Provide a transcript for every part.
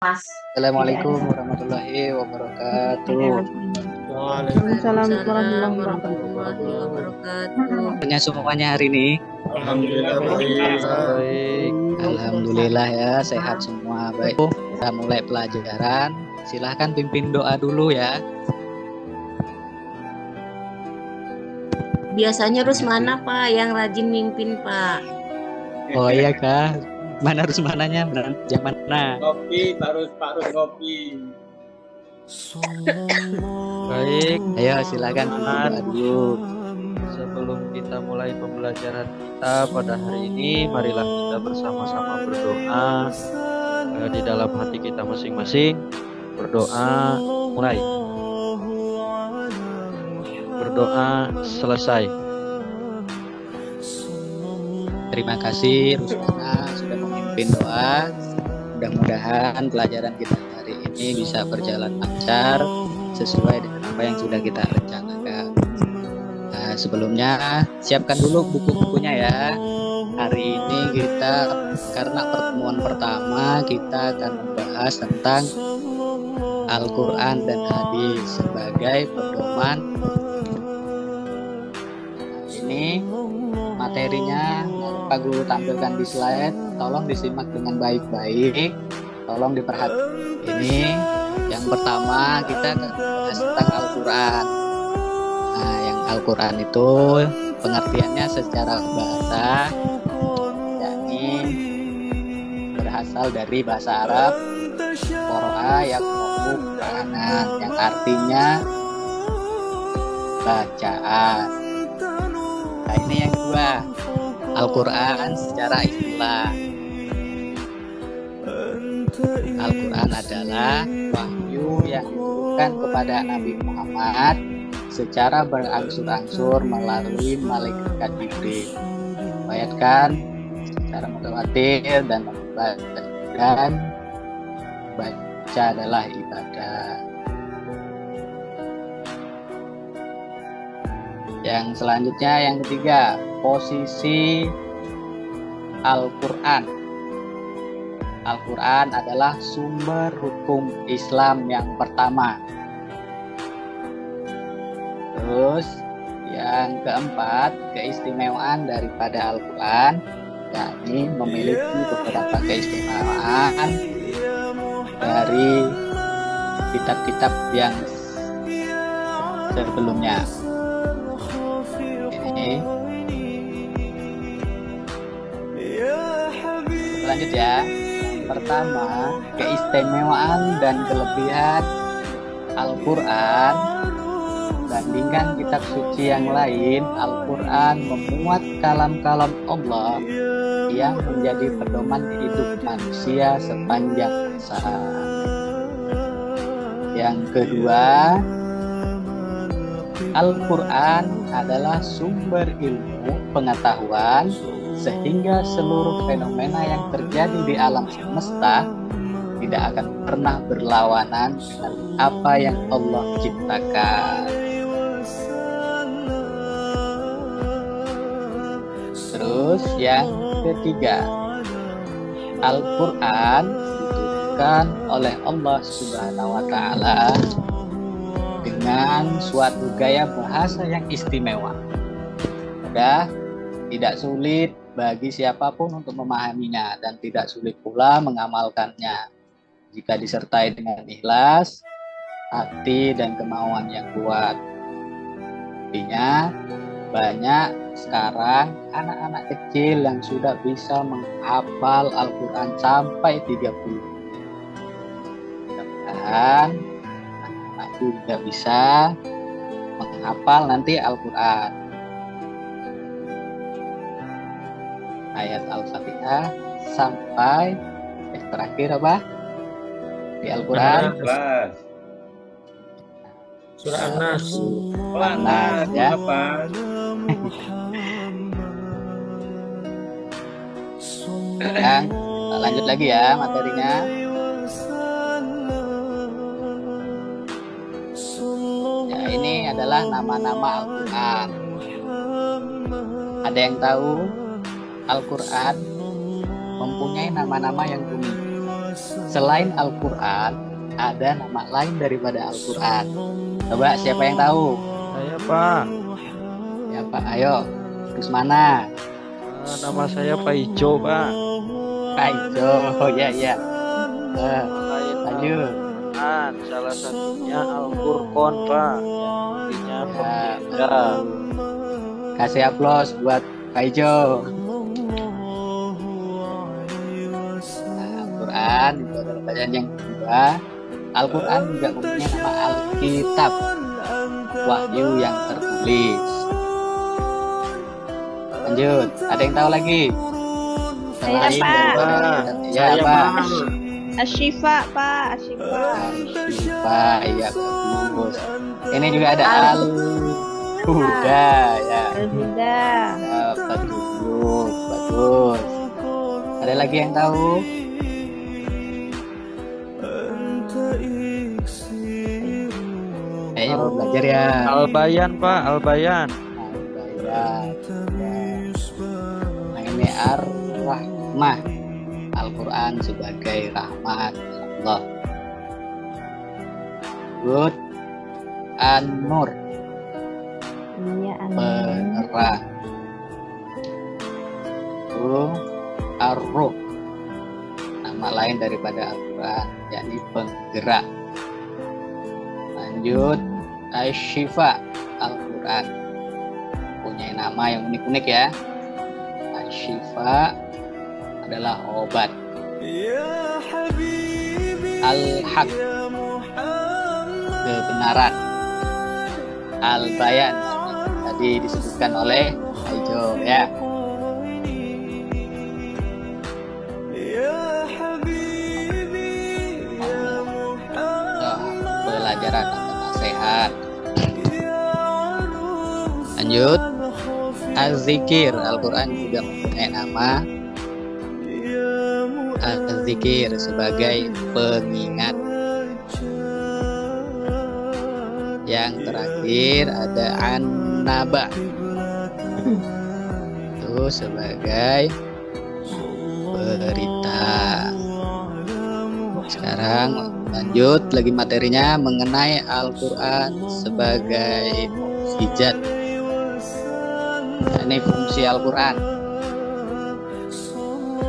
Assalamualaikum warahmatullahi wabarakatuh. Waalaikumsalam warahmatullahi warahmatullahi wabarakatuh. Punya semuanya hari ini. Alhamdulillah baik. Alhamdulillah ya, sehat semua. Baik, kita mulai pelajaran. Silahkan pimpin doa dulu ya. Biasanya Rusmana Pak yang rajin mimpin Pak. Oh iya Kak, mana harus mananya? Yang mana? Ngopi, Pak Rus ngopi. Baik, Ayo silakan pimpin doa dulu. sebelum kita mulai pembelajaran kita pada hari ini, marilah kita bersama-sama berdoa di dalam hati kita masing-masing. Berdoa mulai. Berdoa selesai. Terima kasih Rusmana sudah memimpin doa. Mudah-mudahan pelajaran kita hari ini bisa berjalan lancar sesuai dengan apa yang sudah kita rencanakan. Nah, sebelumnya siapkan dulu buku-bukunya ya. Hari ini kita, karena pertemuan pertama, kita akan membahas tentang Al-Quran dan Hadis sebagai pedoman. Ini materinya Pak Guru tampilkan di slide. Tolong disimak dengan baik-baik. Tolong diperhatikan. Ini yang pertama kita akan bahas tentang Al-Quran. Nah, yang Al-Quran itu pengertiannya secara bahasa, yakni berasal dari bahasa Arab qara'a yaqra'u qur'anan, yang artinya bacaan. Nah, ini yang kedua, Al-Quran secara istilah. Al-Quran adalah wahyu yang diturunkan kepada Nabi Muhammad secara berangsur-angsur melalui malaikat Jibril. Bayatkan secara mutawatir dan baca adalah ibadah. Yang selanjutnya, yang ketiga, posisi Al-Quran. Al-Quran adalah sumber hukum Islam yang pertama. Terus yang keempat, keistimewaan daripada Al-Quran, yakni memiliki beberapa keistimewaan dari kitab-kitab yang sebelumnya. Lanjut ya. Pertama, keistimewaan dan kelebihan Al-Quran. Bandingkan kitab suci yang lain, Al-Quran memuat kalam-kalam Allah yang menjadi pedoman hidup manusia sepanjang masa. Yang kedua, Al-Quran adalah sumber ilmu pengetahuan, sehingga seluruh fenomena yang terjadi di alam semesta tidak akan pernah berlawanan dengan apa yang Allah ciptakan. Terus yang ketiga, Al-Quran diturunkan oleh Allah Subhanahu wa Ta'ala dengan suatu gaya bahasa yang istimewa. Mudah, tidak sulit bagi siapapun untuk memahaminya, dan tidak sulit pula mengamalkannya jika disertai dengan ikhlas, hati, dan kemauan yang kuat. Artinya, banyak sekarang anak-anak kecil yang sudah bisa menghafal Al-Quran sampai 30. Mudah-mudahan anak-anak juga bisa menghafal nanti Al-Quran. Ayat Al-Fatihah sampai terakhir apa? Di Al-Quran. Surah An-Nas. An-Nas ya. Sekarang lanjut lagi ya materinya. Ya, ini adalah nama-nama Al-Quran. Ada yang tahu Al-Quran mempunyai nama-nama yang unik. Selain Al-Quran, ada nama lain daripada Al-Quran. Coba siapa yang tahu? Saya Pak. Ya Pak, ayo. Terus mana? Nama saya Pak Ijo Pak. Pak Ijo. Oh ya ya. Lain Lanjut. Al-Quran, salah satunya Al-Furqan Pak. Yang artinya Ya, pembeda. kasih aplaus buat Pak Ijo. Nah, Al-Quran itu adalah bacaan yang kedua. Al-Quran juga mempunyai nama Alkitab, wahyu yang tertulis. Lanjut, ada yang tahu lagi? Saya, Selain Pak. daripada Alkitab. Ya, Saya Pak. Asyifa, Pak. Asyifa. Asyifa, iya bagus. Ini juga ada Al-Huda, ya. Al-Huda. Ya, bagus. Ada lagi yang tahu? Belum belajar ya. Al-Bayan Pak, Al-Bayan. Al-Bayan. Nah, ini Ar-Rahmah. Al-Quran sebagai rahmat Allah. Good. An-Nur, Iya, penerang. Ar-Ruh, nama lain daripada Al-Quran, yakni penggerak. Lanjut, Asyifa, Al-Quran punya nama yang unik-unik ya. Asyifa adalah obat. Al-Haq, kebenaran. Al-Bayan, tadi disebutkan oleh Aijo ya. Pelajaran atau nasihat. Lanjut, Az-Zikir, Al-Quran juga mempunyai nama Az-Zikir sebagai pengingat. Yang terakhir ada An-Naba, itu sebagai berita. Sekarang lanjut lagi materinya mengenai Al-Quran sebagai mukjizat. Ini fungsi Al-Quran.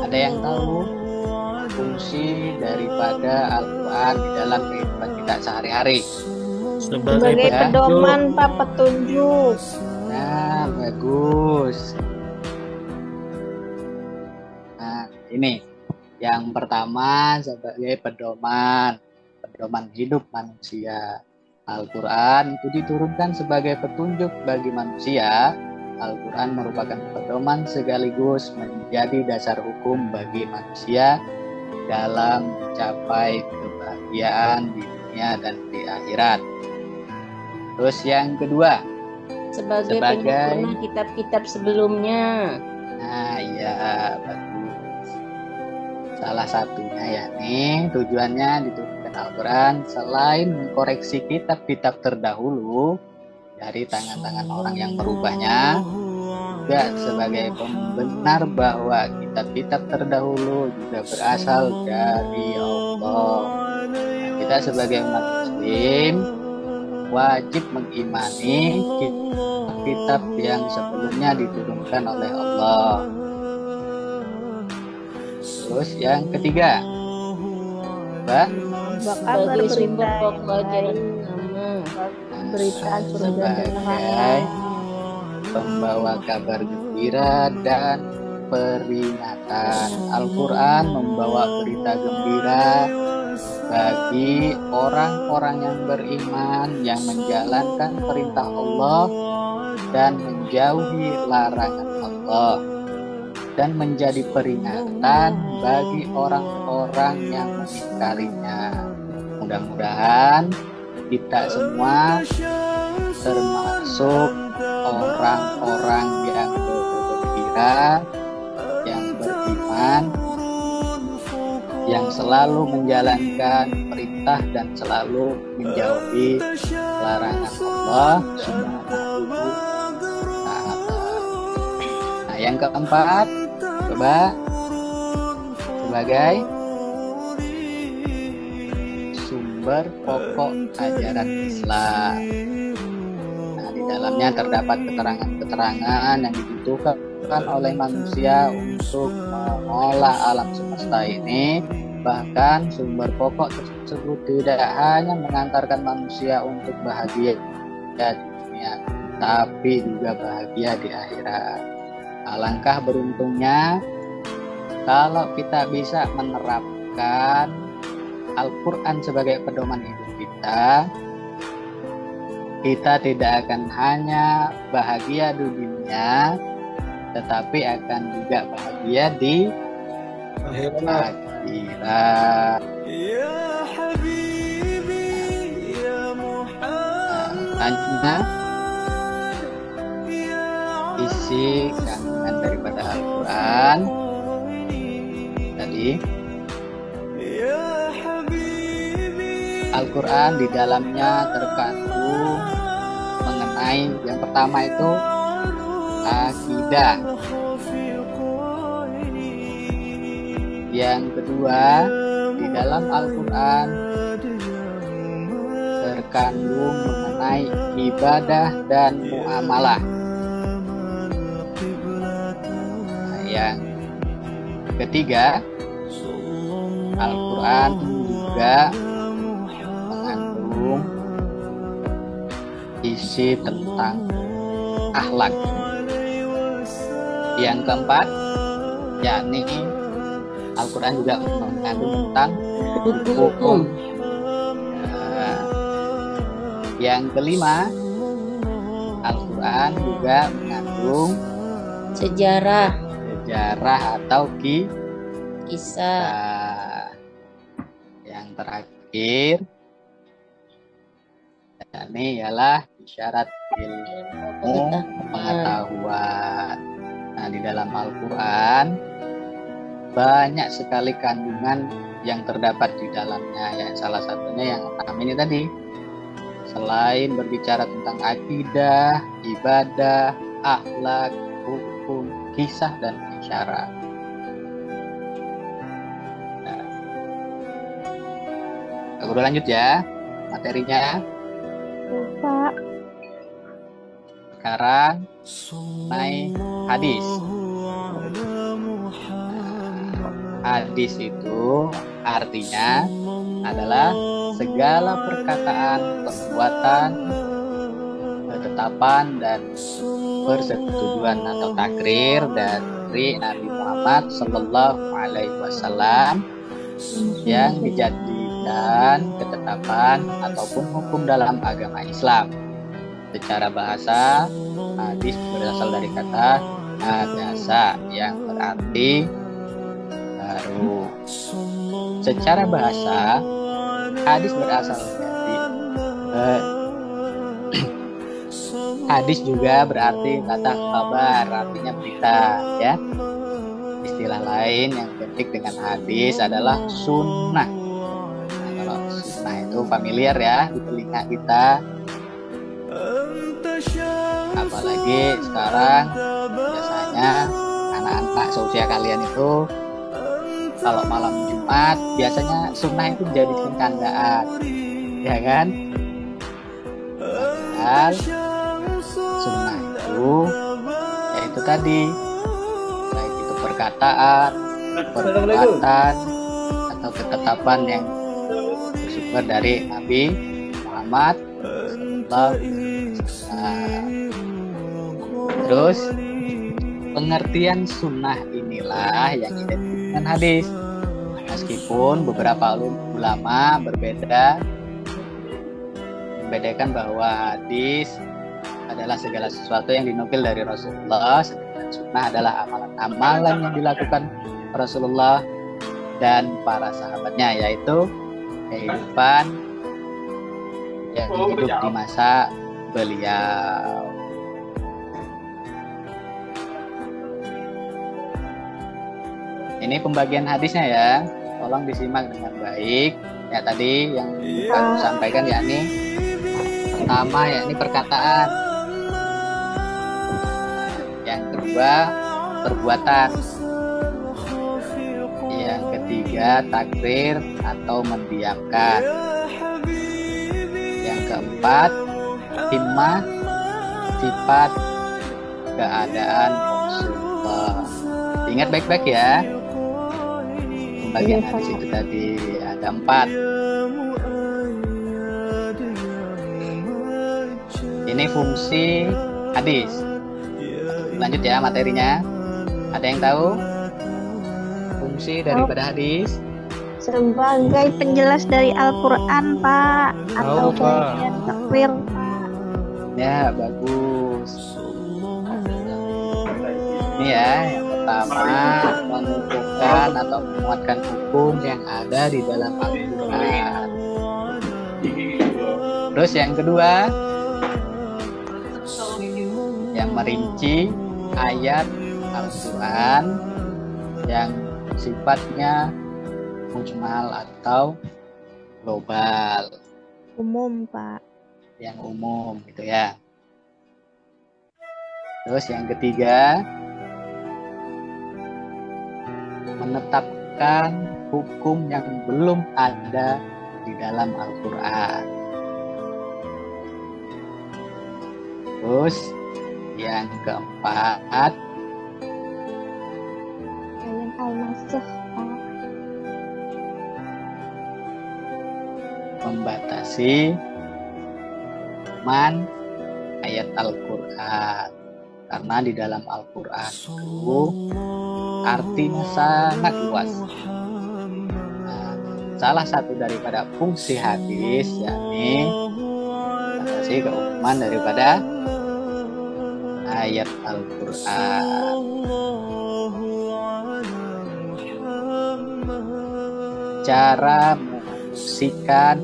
Ada yang tahu fungsi daripada Al-Quran di dalam kehidupan kita sehari-hari? Sebagai pedoman, Pak, petunjuk. Nah, bagus. Nah, ini yang pertama sebagai pedoman hidup manusia. Al-Quran itu diturunkan sebagai petunjuk bagi manusia. Al-Quran merupakan pedoman sekaligus menjadi dasar hukum bagi manusia dalam mencapai kebahagiaan di dunia dan di akhirat. Terus yang kedua, Sebagai penyempurna kitab-kitab sebelumnya. nah iya bagus. Salah satunya yakni tujuannya diturunkan Al-Quran selain mengkoreksi kitab-kitab terdahulu dari tangan-tangan orang yang merubahnya, juga sebagai pembenar bahwa kitab-kitab terdahulu juga berasal dari Allah. Nah, kita sebagai umat muslim wajib mengimani kitab yang sebelumnya diturunkan oleh Allah. Terus yang ketiga, Mbak, Sebagai sumber pembelajaran agama. Berita surga dan sebagai neraka. pembawa kabar gembira dan peringatan. Al-Quran membawa berita gembira bagi orang-orang yang beriman yang menjalankan perintah Allah dan menjauhi larangan Allah, dan menjadi peringatan bagi orang-orang yang mengingkarinya. Mudah-mudahan kita semua termasuk orang-orang yang bergembira, yang beriman, yang selalu menjalankan perintah dan selalu menjauhi larangan Allah Subhanahu wa Ta'ala. Nah, yang keempat, coba sebagai sumber pokok ajaran Islam. Nah, di dalamnya terdapat keterangan-keterangan yang dibutuhkan oleh manusia untuk mengolah alam semesta ini. Bahkan sumber pokok tersebut tidak hanya mengantarkan manusia untuk bahagia di dunia, tapi juga bahagia di akhirat. Alangkah beruntungnya kalau kita bisa menerapkan Al-Quran sebagai pedoman hidup kita. Kita tidak akan hanya bahagia di dunia, tetapi akan juga bahagia di akhirat. Selanjutnya, isi kandungan daripada Al-Quran tadi. Al-Quran di dalamnya terkandung mengenai yang pertama itu akidah, yang kedua di dalam Al-Quran terkandung mengenai ibadah dan muamalah. Nah, yang ketiga, Al-Quran juga mengandung isi tentang akhlak. Yang keempat, yakni Al-Quran juga mengandung tentang hukum. Yang kelima, Al-Quran juga mengandung sejarah atau kisah. Yang terakhir, ini ialah isyarat ilmu pengetahuan. Nah, di dalam Al-Quran banyak sekali kandungan yang terdapat di dalamnya. Ya, salah satunya yang enam ini tadi. Selain berbicara tentang akidah, ibadah, akhlak, hukum, kisah, dan isyarat. Nah, aku lanjut ya materinya. Pak. Sekarang naik hadis. Hadis itu artinya adalah segala perkataan, perbuatan, ketetapan, dan persetujuan atau takrir dari Nabi Muhammad Sallallahu Alaihi Wasallam yang dijadikan ketetapan ataupun hukum dalam agama Islam. Secara bahasa, hadis berasal dari kata hadasa yang berarti baru. Secara bahasa, hadis berasal dari hadis juga berarti kata kabar, artinya berita, ya. Istilah lain yang identik dengan hadis adalah sunnah. Nah, kalau sunnah itu familiar ya di telinga kita. Apalagi sekarang biasanya anak-anak seusia kalian itu kalau malam Jumat biasanya sunnah itu dijadikan candaan, ya kan? Padahal sunnah itu yaitu tadi, baik itu perkataan, perbuatan, atau ketetapan yang bersumber dari Nabi Muhammad SAW. Terus pengertian sunnah inilah yang identik dengan hadis. Meskipun beberapa ulama membedakan bahwa hadis adalah segala sesuatu yang dinukil dari Rasulullah, sedangkan sunnah adalah amalan-amalan yang dilakukan Rasulullah dan para sahabatnya, yaitu kehidupan yang hidup di masa beliau. Ini pembagian hadisnya ya, tolong disimak dengan baik. Ya tadi yang aku sampaikan yakni pertama yakni perkataan, yang kedua perbuatan, yang ketiga takrir atau mendiamkan, Yang keempat, himmah, sifat keadaan Rasulullah. Ingat baik-baik ya. Pembagian hadis itu tadi ada 4. Ini fungsi hadis. Lanjut ya materinya. Ada yang tahu fungsi daripada hadis? Sebagai penjelas dari Al-Quran, Pak. Atau Tahu, Pak. kemudian takwil, Pak. Ya, bagus. Ini ya, yang pertama mengukuhkan atau menguatkan hukum yang ada di dalam Al-Quran. Terus yang kedua, yang merinci ayat Al-Quran yang sifatnya mujmal atau global, Umum, Pak. yang umum gitu ya. Terus yang ketiga, menetapkan hukum yang belum ada di dalam Al-Quran. Terus yang keempat, Kalian al-nasakh, Pak. membatasi ayat Al-Quran. Karena di dalam Al-Quran itu artinya sangat luas. Nah, salah satu daripada fungsi hadis yakni membatasi keumuman daripada ayat Al-Quran. Cara memfungsikan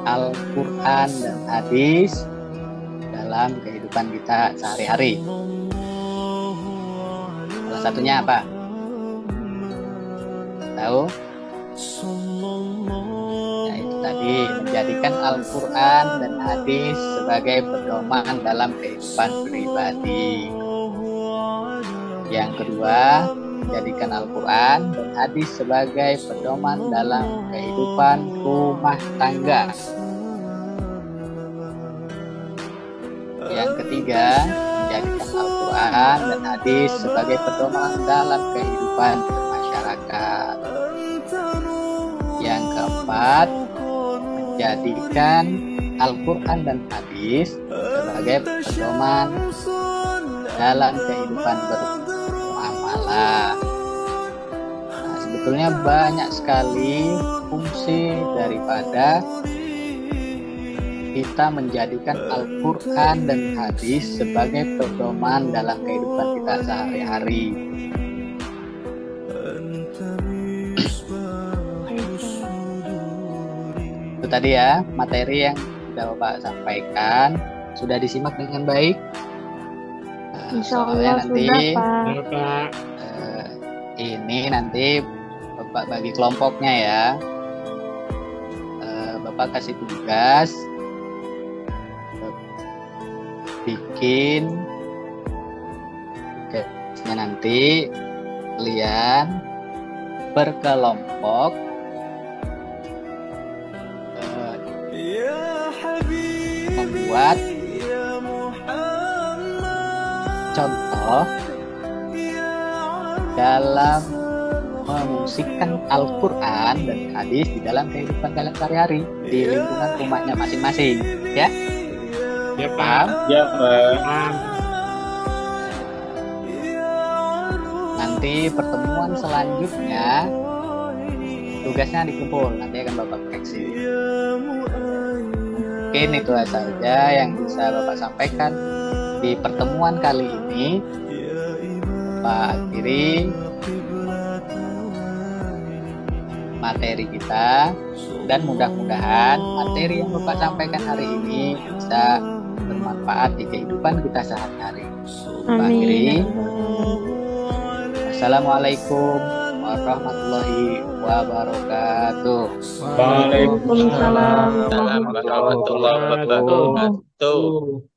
Al-Quran dan hadis dalam kehidupan kita sehari-hari. Salah satunya apa? Tahu? Nah, itu tadi, menjadikan Al-Quran dan hadis sebagai pedoman dalam kehidupan pribadi. Yang kedua, menjadikan Al-Quran dan hadis sebagai pedoman dalam kehidupan rumah tangga. Yang ketiga, menjadikan Al-Quran dan hadis sebagai pedoman dalam kehidupan bermasyarakat. Yang keempat, menjadikan Al-Quran dan hadis sebagai pedoman dalam kehidupan bermuamalah. Nah, sebetulnya banyak sekali fungsi daripada kita menjadikan Al-Quran dan hadis sebagai pedoman dalam kehidupan kita sehari-hari. Itu tadi ya materi yang sudah Bapak sampaikan. Sudah disimak dengan baik? Nah, Insya soalnya Allah nanti sudah, Pak. Bapak. ini nanti Bapak bagi kelompoknya ya. Bapak kasih tugas bikin tugasnya nanti kalian berkelompok membuat contoh dalam memfungsikan Al-Quran dan hadis di dalam kehidupan kalian sehari-hari di lingkungan rumahnya masing-masing, ya? Ya Paham? Pak. Ya Pak. Nanti pertemuan selanjutnya tugasnya dikumpul, nanti akan Bapak koreksi. Mungkin itu saja yang bisa Bapak sampaikan di pertemuan kali ini. Bapak akhiri materi kita dan mudah-mudahan materi yang Bapak sampaikan hari ini bisa bermanfaat di kehidupan kita sehari-hari. Bapak akhiri. Assalamualaikum warahmatullahi wabarakatuh. Waalaikumsalam Waalaikumsalam warahmatullahi wabarakatuh.